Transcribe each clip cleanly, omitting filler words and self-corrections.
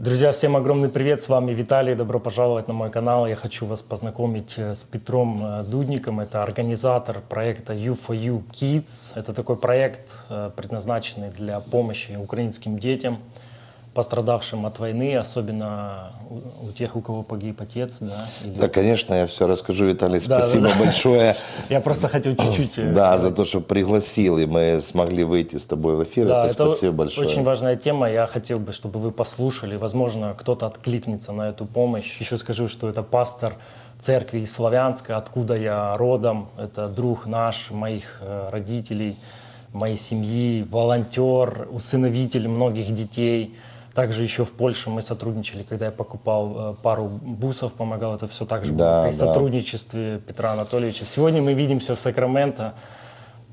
Друзья, всем огромный привет, с вами Виталий, добро пожаловать на мой канал. Я хочу вас познакомить с Петром Дудником, это организатор проекта U4U Kids. Это такой проект, предназначенный для помощи украинским детям, пострадавшим от войны, особенно у тех, у кого погиб отец. Да, Да, конечно, я все расскажу, Виталий, спасибо большое. Я просто хотел чуть-чуть... Да, за то, что пригласил, и мы смогли выйти с тобой в эфир. Да, это спасибо большое. Очень важная тема. Я хотел бы, чтобы вы послушали. Возможно, кто-то откликнется на эту помощь. Еще скажу, что это пастор церкви из Славянска, откуда я родом. Это друг наш, моих родителей, моей семьи, волонтер, усыновитель многих детей. Также еще в Польше мы сотрудничали, когда я покупал пару бусов, помогал. Это все также было при сотрудничестве Петра Анатольевича. Сегодня мы видимся в Сакраменто,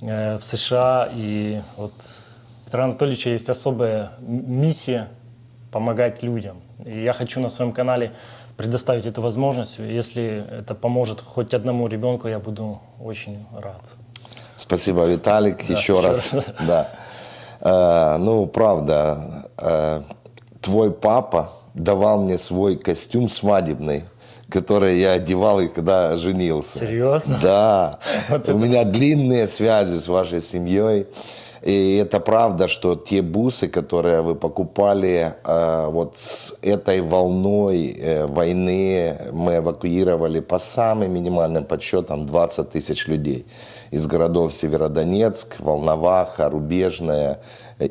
в США. И вот у Петра Анатольевича есть особая миссия помогать людям. И я хочу на своем канале предоставить эту возможность. Если это поможет хоть одному ребенку, я буду очень рад. Спасибо, Виталик, Да, еще раз. Да. Ну, правда, твой папа давал мне свой костюм свадебный, который я одевал, и когда женился. Серьезно? Да. У меня длинные связи с вашей семьей. И это правда, что те бусы, которые вы покупали, вот с этой волной войны мы эвакуировали по самым минимальным подсчетам 20 тысяч людей из городов Северодонецк, Волноваха, Рубежная,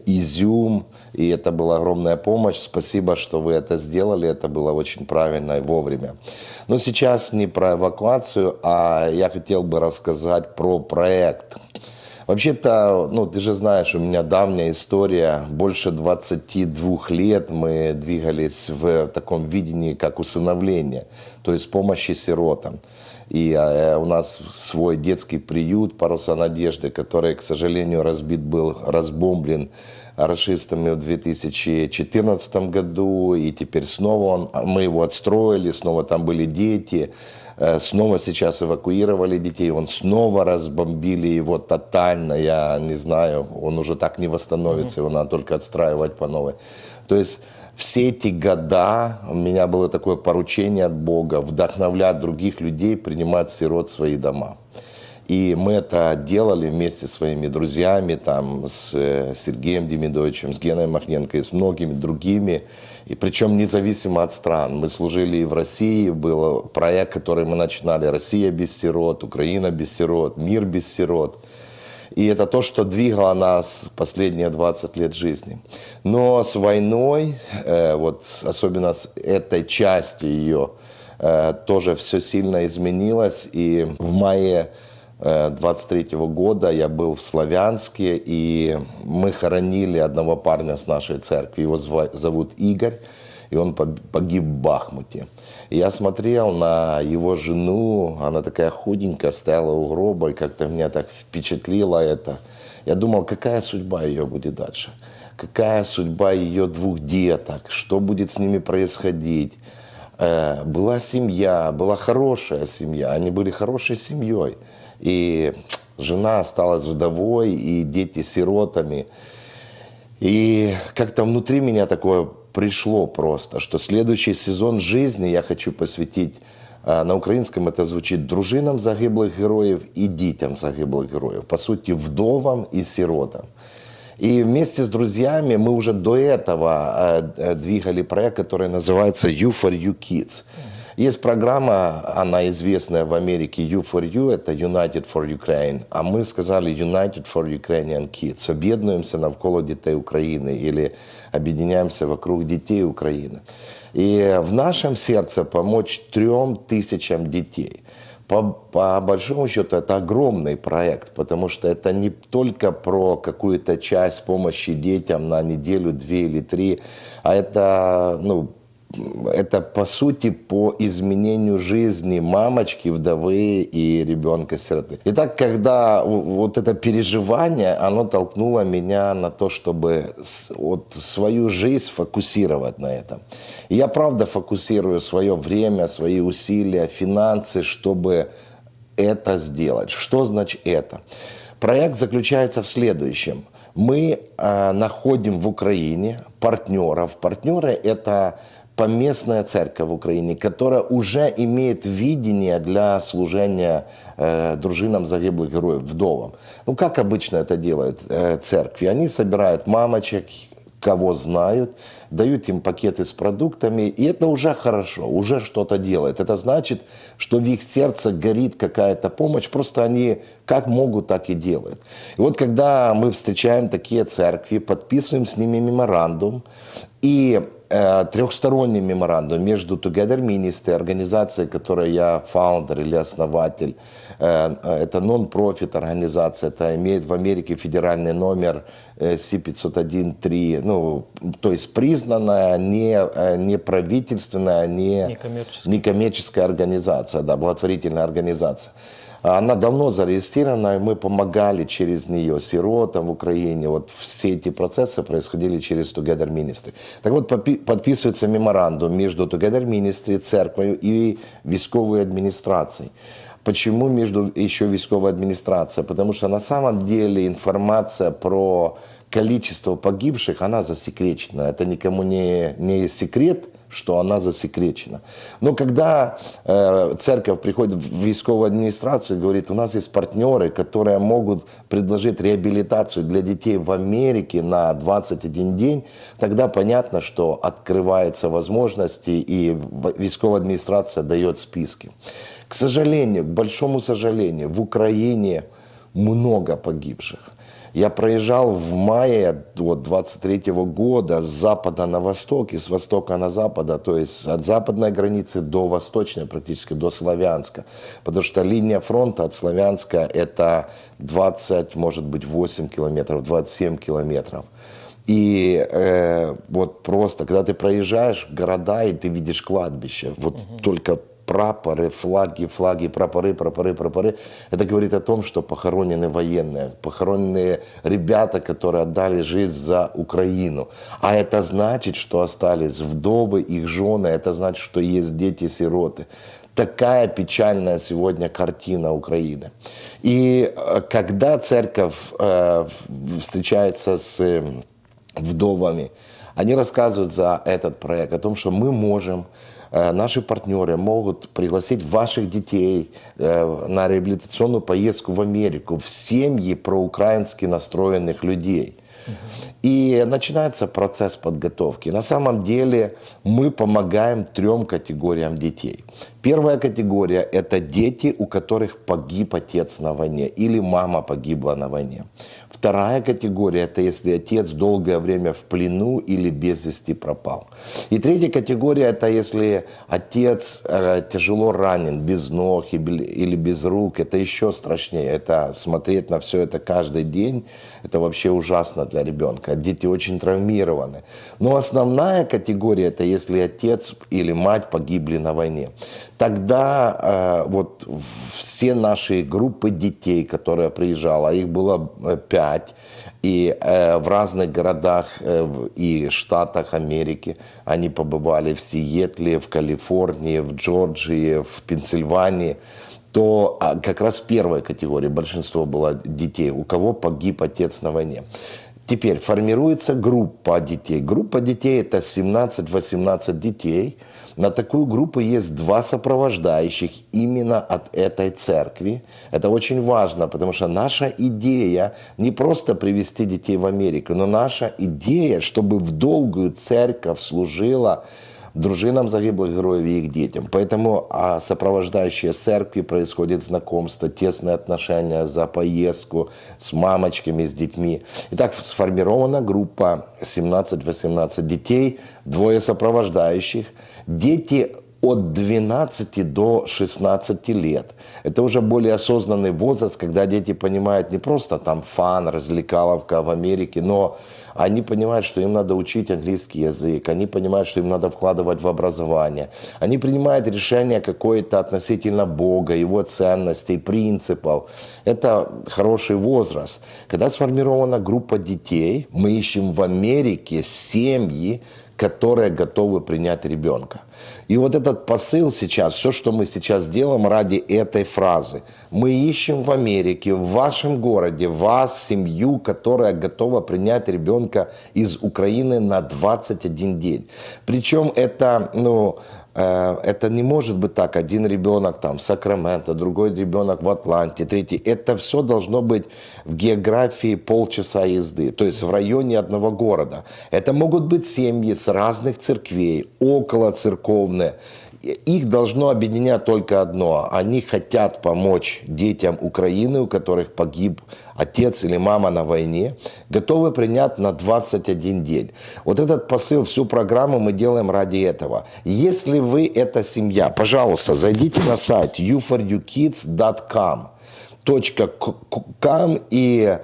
Изюм. И это была огромная помощь. Спасибо, что вы это сделали. Это было очень правильно и вовремя. Но сейчас не про эвакуацию, а я хотел бы рассказать про проект. Вообще-то, ну, ты же знаешь, у меня давняя история. Больше 22 лет мы двигались в таком видении, как усыновление, то есть помощи сиротам. И у нас свой детский приют «Паруса надежды», который, к сожалению, разбомблен рашистами в 2014 году. И теперь снова мы его отстроили, снова там были дети. Снова сейчас эвакуировали детей, он снова разбомбили его тотально, я не знаю, он уже так не восстановится, его надо только отстраивать по новой. То есть все эти года у меня было такое поручение от Бога вдохновлять других людей принимать сирот в свои дома. И мы это делали вместе со своими друзьями, там, с Сергеем Демидовичем, с Геной Махненко и с многими другими. И причем независимо от стран. Мы служили и в России, был проект, который мы начинали «Россия без сирот», «Украина без сирот», «Мир без сирот». И это то, что двигало нас последние 20 лет жизни. Но с войной, вот особенно с этой частью ее, тоже все сильно изменилось. И в мае 23-го года я был в Славянске, и мы хоронили одного парня с нашей церкви. Его зовут Игорь, и он погиб в Бахмуте. И я смотрел на его жену, она такая худенькая, стояла у гроба, и как-то меня так впечатлило это. Я думал, какая судьба ее будет дальше? Какая судьба ее двух деток? Что будет с ними происходить? Была семья, была хорошая семья, они были хорошей семьей. И жена осталась вдовой, и дети сиротами. И как-то внутри меня такое пришло просто, что следующий сезон жизни я хочу посвятить, на украинском это звучит, дружинам загиблых героев и детям загиблых героев. По сути, вдовам и сиротам. И вместе с друзьями мы уже до этого двигали проект, который называется U4U Kids. Есть программа, она известная в Америке, U4U, это United for Ukraine, а мы сказали United for Ukrainian Kids, об'єднуємося навколо дітей України или объединяемся вокруг детей Украины. И в нашем сердце помочь 3000 детей. По большому счету это огромный проект, потому что это не только про какую-то часть помощи детям на неделю, 2 или 3, а это, ну, это по сути по изменению жизни мамочки, вдовы и ребенка-сироты. Итак, когда вот это переживание, оно толкнуло меня на то, чтобы вот свою жизнь сфокусировать на этом. И я правда фокусирую свое время, свои усилия, финансы, чтобы это сделать. Что значит это? Проект заключается в следующем. Мы находим в Украине партнеров. Партнеры – это поместная церковь в Украине, которая уже имеет видение для служения дружинам загиблых героев, вдовам. Ну, как обычно это делают церкви? Они собирают мамочек, кого знают, дают им пакеты с продуктами, и это уже хорошо, уже что-то делает. Это значит, что в их сердце горит какая-то помощь, просто они как могут, так и делают. И вот когда мы встречаем такие церкви, подписываем с ними меморандум, и трехсторонний меморандум между Together Ministry, организацией, которой я фаундер или основатель, это нон-профит организация, это имеет в Америке федеральный номер C501-3, ну, то есть признанная, не правительственная, не коммерческая организация, да, благотворительная организация. Она давно зарегистрирована, и мы помогали через нее сиротам в Украине. Вот все эти процессы происходили через Together Ministry. Так вот, подписывается меморандум между Together Ministry, церковью и військовой администрацией. Почему между еще військовой администрацией? Потому что на самом деле информация про количество погибших, она засекречена. Это никому не секрет, что она засекречена. Но когда церковь приходит в військовую администрацию и говорит, у нас есть партнеры, которые могут предложить реабилитацию для детей в Америке на 21 день, тогда понятно, что открываются возможности, и військовая администрация дает списки. К сожалению, к большому сожалению, в Украине много погибших. Я проезжал в мае 23 года с запада на восток и с востока на запад, то есть от западной границы до восточной, практически до Славянска. Потому что линия фронта от Славянска это 20, может быть, 8 километров, 27 километров. И вот просто, когда ты проезжаешь города, и ты видишь кладбище, вот только прапоры, флаги, прапоры. Это говорит о том, что похоронены военные, похороненные ребята, которые отдали жизнь за Украину. А это значит, что остались вдовы, их жены, это значит, что есть дети-сироты. Такая печальная сегодня картина Украины. И когда церковь встречается с вдовами, они рассказывают за этот проект, о том, что мы можем, наши партнеры могут пригласить ваших детей на реабилитационную поездку в Америку, в семьи проукраински настроенных людей. И начинается процесс подготовки. На самом деле мы помогаем 3 категориям детей. Первая категория – это дети, у которых погиб отец на войне или мама погибла на войне. Вторая категория – это если отец долгое время в плену или без вести пропал. И третья категория – это если отец тяжело ранен, без ног или без рук. Это еще страшнее. Это смотреть на все это каждый день – это вообще ужасно для ребенка. Дети очень травмированы. Но основная категория – это если отец или мать погибли на войне. Тогда вот все наши группы детей, которые приезжали, а их было 5, и в разных городах и штатах Америки, они побывали в Сиэтле, в Калифорнии, в Джорджии, в Пенсильвании, то как раз первая категория, большинство было детей, у кого погиб отец на войне. Теперь формируется группа детей. Группа детей – это 17-18 детей. На такую группу есть 2 сопровождающих именно от этой церкви. Это очень важно, потому что наша идея не просто привести детей в Америку, но наша идея, чтобы в долгую церковь служила дружинам загиблых героев и их детям. Поэтому сопровождающие церкви происходит знакомство, тесные отношения за поездку с мамочками, с детьми. Итак, сформирована группа 17-18 детей, 2 сопровождающих. Дети от 12 до 16 лет. Это уже более осознанный возраст, когда дети понимают не просто там фан, развлекаловка в Америке, но они понимают, что им надо учить английский язык, они понимают, что им надо вкладывать в образование. Они принимают решение какое-то относительно Бога, Его ценностей, принципов. Это хороший возраст. Когда сформирована группа детей, мы ищем в Америке семьи, которые готовы принять ребенка. И вот этот посыл сейчас, все, что мы сейчас делаем ради этой фразы. Мы ищем в Америке, в вашем городе, вас, семью, которая готова принять ребенка из Украины на 21 день. Причем это, это не может быть так, один ребенок там в Сакраменто, другой ребенок в Атланте, третий. Это все должно быть в географии полчаса езды, то есть в районе одного города. Это могут быть семьи с разных церквей, около церковные. Их должно объединять только одно. Они хотят помочь детям Украины, у которых погиб отец или мама на войне, готовы принять на 21 день. Вот этот посыл, всю программу мы делаем ради этого. Если вы эта семья, пожалуйста, зайдите на сайт you4youkids.com. И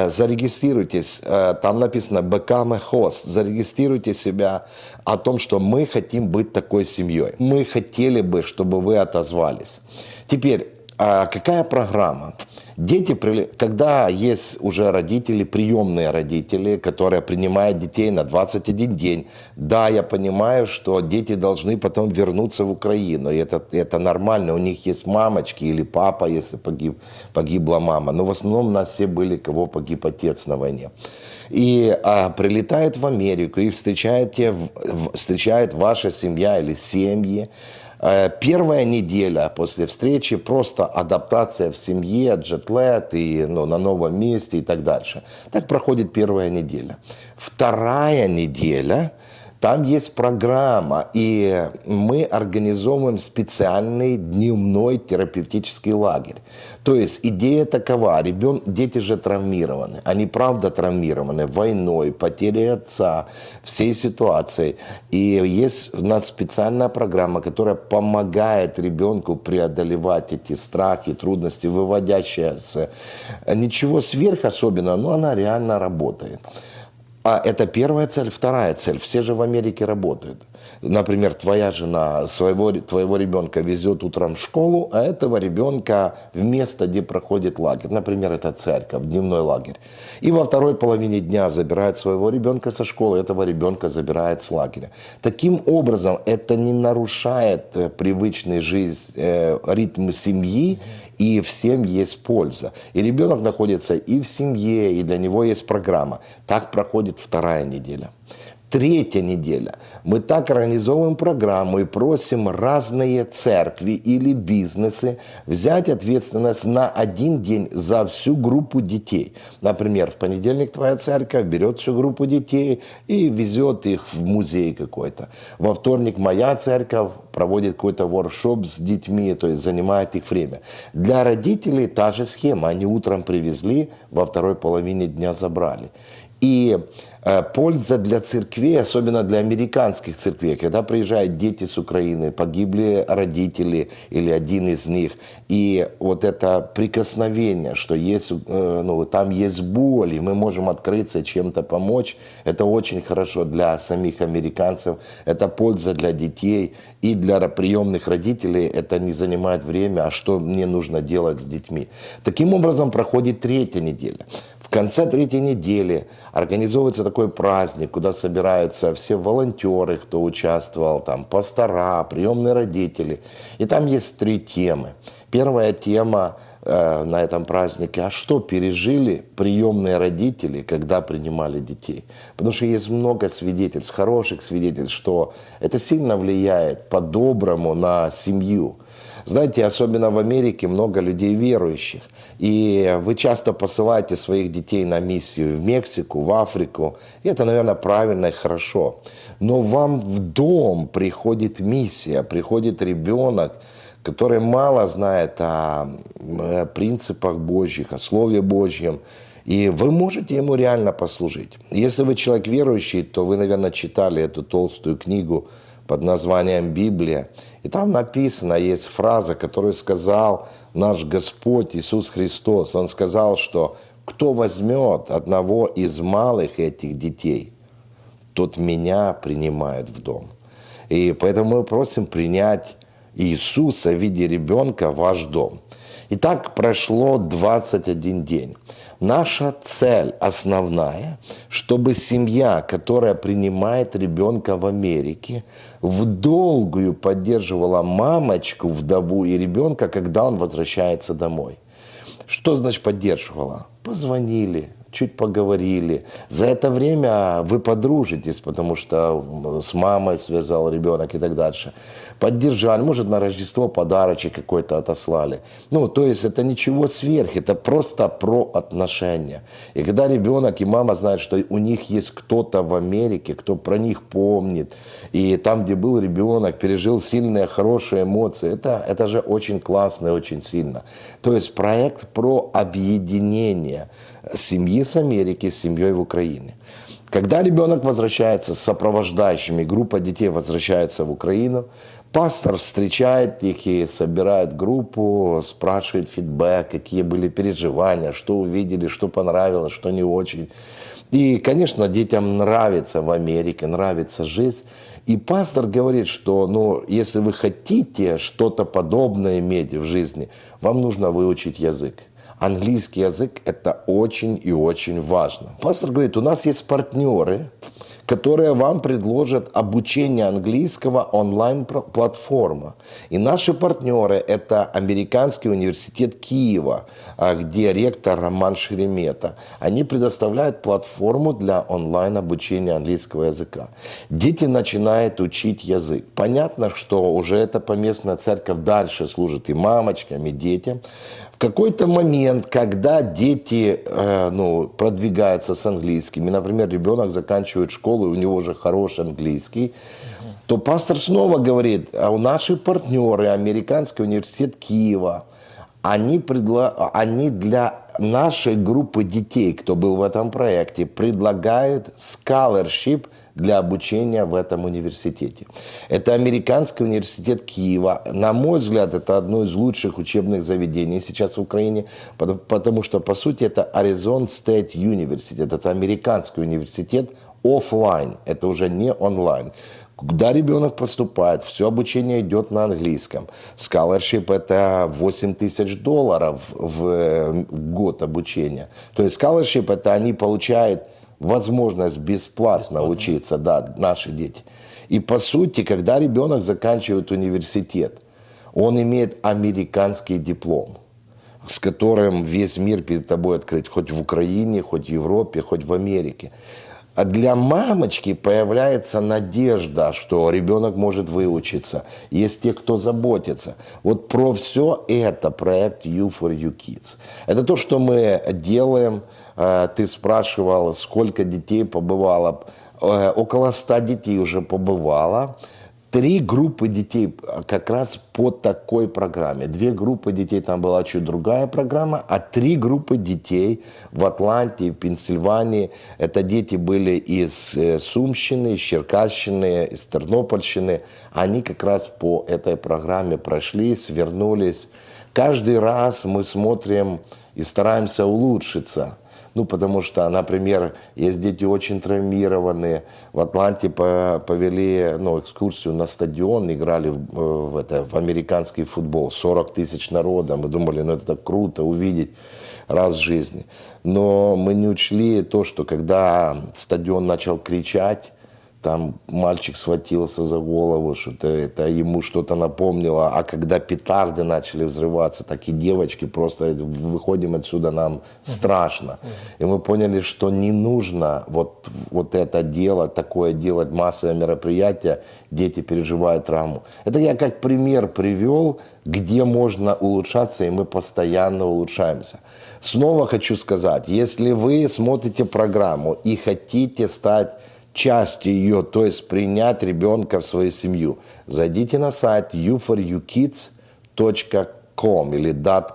зарегистрируйтесь, там написано Become a Host, зарегистрируйте себя о том, что мы хотим быть такой семьей. Мы хотели бы, чтобы вы отозвались. Теперь, какая программа? Дети, когда есть уже родители, приемные родители, которые принимают детей на 21 день, да, я понимаю, что дети должны потом вернуться в Украину, и это нормально, у них есть мамочки или папа, если погибла мама, но в основном у нас все были, кого погиб отец на войне. И прилетает в Америку и встречает ваша семья или семьи. Первая неделя после встречи просто адаптация в семье, джетлэг и на новом месте и так дальше. Так проходит первая неделя. Вторая неделя, там есть программа, и мы организовываем специальный дневной терапевтический лагерь. То есть идея такова, дети же травмированы, они правда травмированы войной, потерей отца, всей ситуацией. И есть у нас специальная программа, которая помогает ребенку преодолевать эти страхи, трудности, выводящая с ничего сверх особенного, но она реально работает. Это первая цель. Вторая цель. Все же в Америке работают. Например, твоя жена твоего ребенка везет утром в школу, а этого ребенка в место, где проходит лагерь. Например, это церковь, дневной лагерь. И во второй половине дня забирает своего ребенка со школы, этого ребенка забирает с лагеря. Таким образом, это не нарушает привычный ритм семьи, и всем есть польза. И ребенок находится и в семье, и для него есть программа. Так проходит вторая неделя. Третья неделя. Мы так организовываем программу и просим разные церкви или бизнесы взять ответственность на один день за всю группу детей. Например, в понедельник твоя церковь берет всю группу детей и везет их в музей какой-то. Во вторник моя церковь проводит какой-то воркшоп с детьми, то есть занимает их время. Для родителей та же схема. Они утром привезли, во второй половине дня забрали. И польза для церквей, особенно для американских церквей, когда приезжают дети с Украины, погибли родители или один из них, и вот это прикосновение, что есть, там есть боль, и мы можем открыться, чем-то помочь, это очень хорошо для самих американцев, это польза для детей и для приемных родителей, это не занимает время, а что мне нужно делать с детьми. Таким образом проходит третья неделя. В конце третьей недели организовывается такой праздник, куда собираются все волонтеры, кто участвовал, там пастора, приемные родители. И там есть 3 темы. Первая тема на этом празднике: а что пережили приемные родители, когда принимали детей? Потому что есть много свидетельств, хороших свидетельств, что это сильно влияет по-доброму на семью. Знаете, особенно в Америке много людей верующих. И вы часто посылаете своих детей на миссию в Мексику, в Африку. И это, наверное, правильно и хорошо. Но вам в дом приходит миссия, приходит ребенок, который мало знает о принципах Божьих, о Слове Божьем. И вы можете ему реально послужить. Если вы человек верующий, то вы, наверное, читали эту толстую книгу под названием «Библия». И там написано, есть фраза, которую сказал наш Господь Иисус Христос. Он сказал, что кто возьмет одного из малых этих детей, тот меня принимает в дом. И поэтому мы просим принять Иисуса в виде ребенка в ваш дом. И так прошло 21 день. Наша цель основная, чтобы семья, которая принимает ребенка в Америке, в долгую поддерживала мамочку, вдову и ребенка, когда он возвращается домой. Что значит поддерживала? Позвонили, чуть поговорили. За это время вы подружитесь, потому что с мамой связал ребенок и так дальше. Поддержали, может, на Рождество подарочек какой-то отослали. Ну, то есть это ничего сверх, это просто про отношения. И когда ребенок и мама знают, что у них есть кто-то в Америке, кто про них помнит, и там, где был ребенок, пережил сильные, хорошие эмоции, это же очень классно и очень сильно. То есть проект про объединение семьи с Америки с семьей в Украине. Когда ребенок возвращается с сопровождающими, группа детей возвращается в Украину, пастор встречает их и собирает группу, спрашивает фидбэк, какие были переживания, что увидели, что понравилось, что не очень. И, конечно, детям нравится в Америке, нравится жизнь. И пастор говорит, что если вы хотите что-то подобное иметь в жизни, вам нужно выучить язык. Английский язык – это очень и очень важно. Пастор говорит, у нас есть партнеры, которые вам предложат обучение английского онлайн-платформа. И наши партнеры – это Американский университет Киева, где ректор Роман Шеремета. Они предоставляют платформу для онлайн-обучения английского языка. Дети начинают учить язык. Понятно, что уже эта поместная церковь дальше служит и мамочкам, и детям. В какой-то момент, когда дети продвигаются с английским, и, например, ребенок заканчивает школу, и у него уже хороший английский, то пастор снова говорит, а у наших партнеры, Американский университет Киева, они для нашей группы детей, кто был в этом проекте, предлагают scholarship для обучения в этом университете. Это Американский университет Киева. На мой взгляд, это одно из лучших учебных заведений сейчас в Украине, потому что, по сути, это Arizona State University. Это Американский университет офлайн, это уже не онлайн. Куда ребенок поступает, все обучение идет на английском. Scholarship – это $8000 в год обучения. То есть scholarship – это они получают возможность бесплатно учиться, да, наши дети. И по сути, когда ребенок заканчивает университет, он имеет американский диплом, с которым весь мир перед тобой открыт, хоть в Украине, хоть в Европе, хоть в Америке. А для мамочки появляется надежда, что ребенок может выучиться. Есть те, кто заботится. Вот про все это проект U4U Kids. Это то, что мы делаем. Ты спрашивал, сколько детей побывало. Около 100 детей уже побывало. 3 группы детей как раз по такой программе. 2 группы детей, там была чуть другая программа, а 3 группы детей в Атланте, в Пенсильвании. Это дети были из Сумщины, из Черкасщины, из Тернопольщины. Они как раз по этой программе прошли, свернулись. Каждый раз мы смотрим и стараемся улучшиться. Потому что, например, есть дети очень травмированные. В Атланте повели экскурсию на стадион, играли в американский футбол. 40 тысяч народа. Мы думали, это так круто увидеть раз в жизни. Но мы не учли то, что когда стадион начал кричать, там мальчик схватился за голову, что это ему что-то напомнило. А когда петарды начали взрываться, так и девочки просто выходим отсюда, нам страшно. И мы поняли, что не нужно вот это делать, такое делать, массовое мероприятие, дети переживают травму. Это я как пример привел, где можно улучшаться, и мы постоянно улучшаемся. Снова хочу сказать, если вы смотрите программу и хотите стать частью ее, то есть принять ребенка в свою семью, зайдите на сайт u4ukids.com или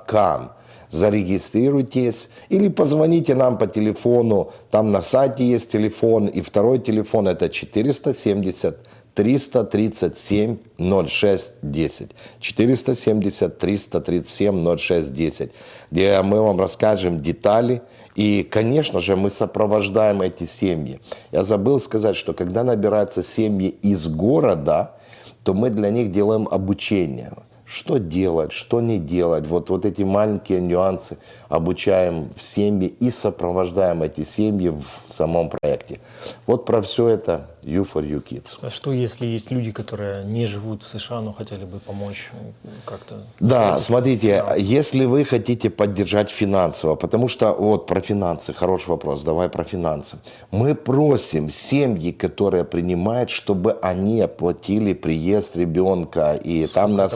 .com, зарегистрируйтесь или позвоните нам по телефону, там на сайте есть телефон, и второй телефон это 470-337-06-10. 470-337-06-10, где мы вам расскажем детали. И, конечно же, мы сопровождаем эти семьи. Я забыл сказать, что когда набираются семьи из города, то мы для них делаем обучение. что делать, что не делать. Вот эти маленькие нюансы обучаем в семье и сопровождаем эти семьи в самом проекте. Вот про все это U4U Kids. А что, если есть люди, которые не живут в США, но хотели бы помочь как-то? Да, смотрите, если вы хотите поддержать финансово, потому что вот про финансы, хороший вопрос, давай про финансы. Мы просим семьи, которые принимают, чтобы они оплатили приезд ребенка. И там на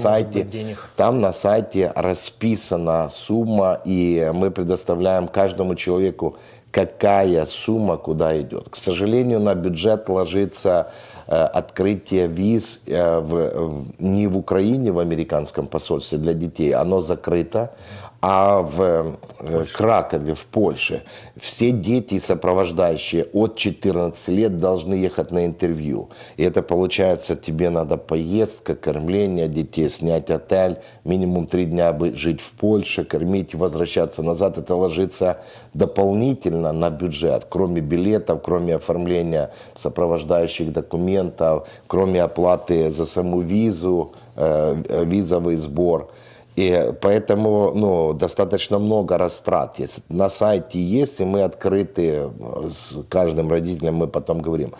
сайте расписана сумма, и мы предоставляем каждому человеку, какая сумма куда идет. К сожалению, на бюджет ложится открытие виз не в Украине, в американском посольстве для детей, оно закрыто, а в Кракове, в Польше. Все дети, сопровождающие от 14 лет, должны ехать на интервью. И это получается, тебе надо поездка, кормление детей, снять отель, минимум 3 дня жить в Польше, кормить и возвращаться назад. Это ложится дополнительно на бюджет, кроме билетов, кроме оформления сопровождающих документов, кроме оплаты за саму визу, визовый сбор. И поэтому достаточно много растрат есть. На сайте есть, и мы открыты с каждым родителем, мы потом говорим.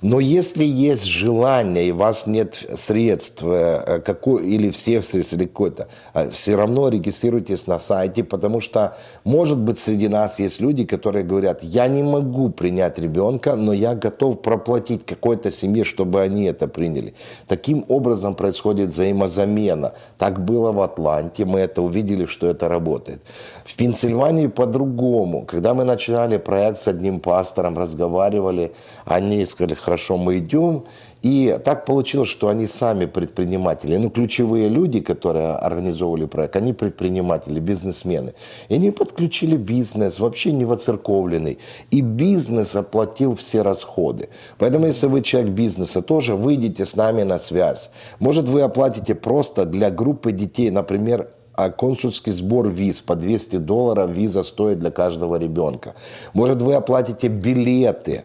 Но если есть желание, и у вас нет средств, или всех средств, или какой-то, все равно регистрируйтесь на сайте, потому что, может быть, среди нас есть люди, которые говорят, я не могу принять ребенка, но я готов проплатить какой-то семье, чтобы они это приняли. Таким образом происходит взаимозамена. Так было в Атланте. Мы это увидели, что это работает. В Пенсильвании по-другому. Когда мы начинали проект с одним пастором, разговаривали, они сказали, хорошо, мы идем. И так получилось, что они сами предприниматели. Ключевые люди, которые организовывали проект, они предприниматели, бизнесмены. И они подключили бизнес, вообще не воцерковленный. И бизнес оплатил все расходы. Поэтому, если вы человек бизнеса, тоже выйдите с нами на связь. Может, вы оплатите просто для группы детей, например, консульский сбор виз по $200 виза стоит для каждого ребенка. Может, вы оплатите билеты.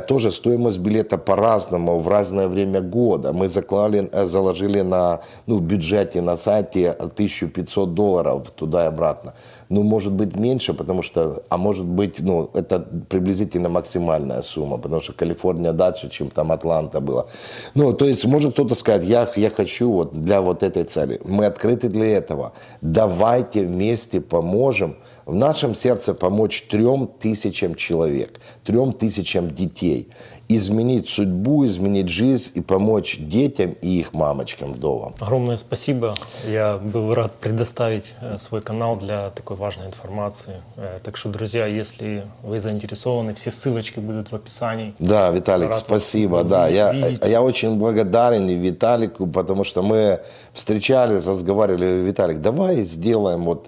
Тоже стоимость билета по-разному, в разное время года. Мы заложили в бюджете на сайте $1500 туда и обратно. Может быть меньше, потому что, а может быть, это приблизительно максимальная сумма, потому что Калифорния дальше, чем там Атланта была. То есть, может кто-то сказать, я хочу для этой цели. Мы открыты для этого. Давайте вместе поможем. В нашем сердце помочь 3000 человек, 3000 детей. Изменить судьбу, изменить жизнь и помочь детям и их мамочкам, вдовам. Огромное спасибо. Я был рад предоставить свой канал для такой важной информации. Так что, друзья, если вы заинтересованы, все ссылочки будут в описании. Да, Виталик, спасибо. Да, я очень благодарен Виталику, потому что мы встречались, разговаривали. Виталик, давай сделаем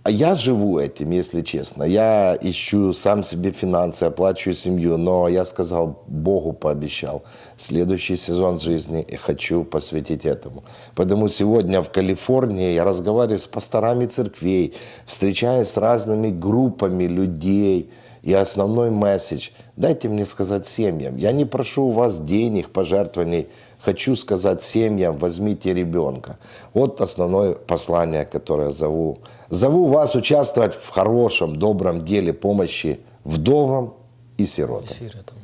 Я живу этим, если честно. Я ищу сам себе финансы, оплачиваю семью, но я сказал, Богу пообещал, следующий сезон жизни я хочу посвятить этому. Поэтому сегодня в Калифорнии я разговариваю с пасторами церквей, встречаюсь с разными группами людей. И основной месседж, дайте мне сказать семьям, я не прошу у вас денег, пожертвований, хочу сказать семьям, возьмите ребенка. Вот основное послание, которое я зову. Зову вас участвовать в хорошем, добром деле помощи вдовам и сиротам.